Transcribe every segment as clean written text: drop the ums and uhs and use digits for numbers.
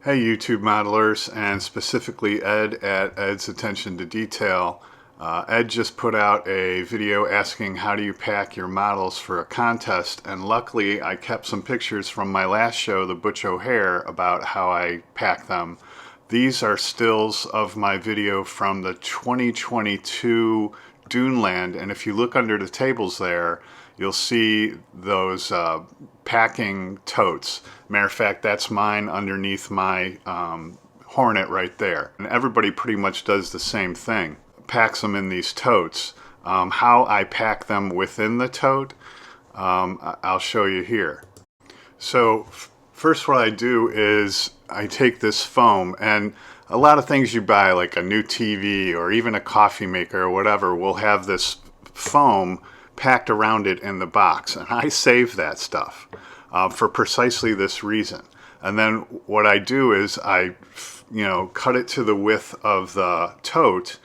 Hey YouTube modelers, and specifically Ed at Ed's Attention to Detail. Ed just put out a video asking how do you pack your models for a contest, and luckily I kept some pictures from my last show, the Butch O'Hare, about how I pack them. These are stills of my video from the 2022 Duneland, and if you look under the tables there, you'll see those packing totes. Matter of fact, that's mine underneath my Hornet right there. And everybody pretty much does the same thing. Packs them in these totes. How I pack them within the tote, I'll show you here. So first what I do is I take this foam, and a lot of things you buy, like a new TV or even a coffee maker or whatever, will have this foam packed around it in the box, and I save that stuff for precisely this reason. And then what I do is I cut it to the width of the tote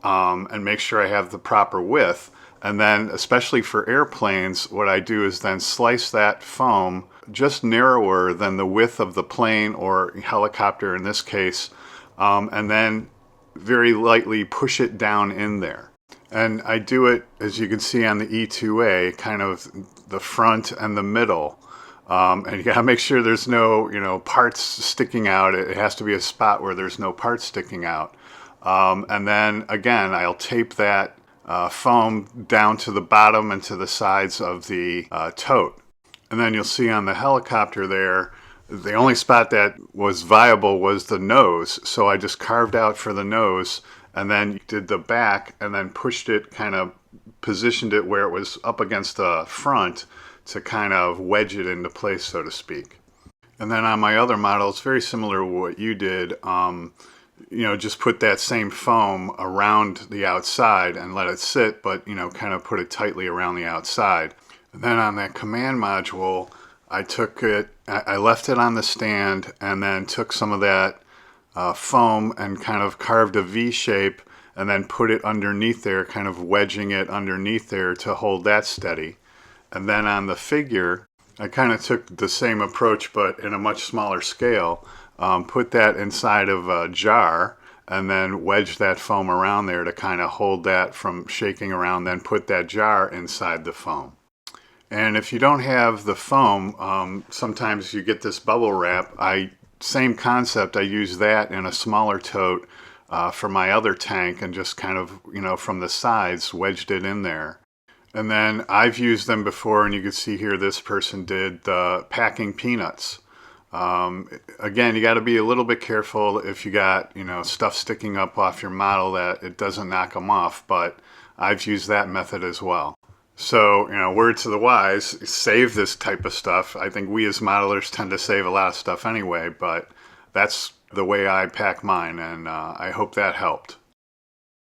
and make sure I have the proper width. And then, especially for airplanes, what I do is then slice that foam just narrower than the width of the plane or helicopter in this case, and then very lightly push it down in there. And I do it, as you can see on the E2A, kind of the front and the middle. And you gotta make sure there's no, parts sticking out. It has to be a spot where there's no parts sticking out. And then again, I'll tape that foam down to the bottom and to the sides of the tote. And then you'll see on the helicopter there, the only spot that was viable was the nose. So I just carved out for the nose, and then did the back, and then pushed it, kind of positioned it where it was up against the front to kind of wedge it into place, so to speak. And then on my other model, it's very similar to what you did. Just put that same foam around the outside and let it sit, but kind of put it tightly around the outside. And then on that command module, I left it on the stand, and then took some of that foam and kind of carved a V shape, and then put it underneath there, kind of wedging it underneath there to hold that steady. And then on the figure, I kind of took the same approach but in a much smaller scale. Put that inside of a jar, and then wedged that foam around there to kind of hold that from shaking around, then put that jar inside the foam. And if you don't have the foam, sometimes you get this bubble wrap. Same concept, I use that in a smaller tote for my other tank, and just kind of, from the sides, wedged it in there. And then I've used them before, and you can see here this person did the packing peanuts. Again, you got to be a little bit careful if you got, stuff sticking up off your model that it doesn't knock them off, but I've used that method as well. So, word to the wise, save this type of stuff. I think we as modelers tend to save a lot of stuff anyway, but that's the way I pack mine, and I hope that helped.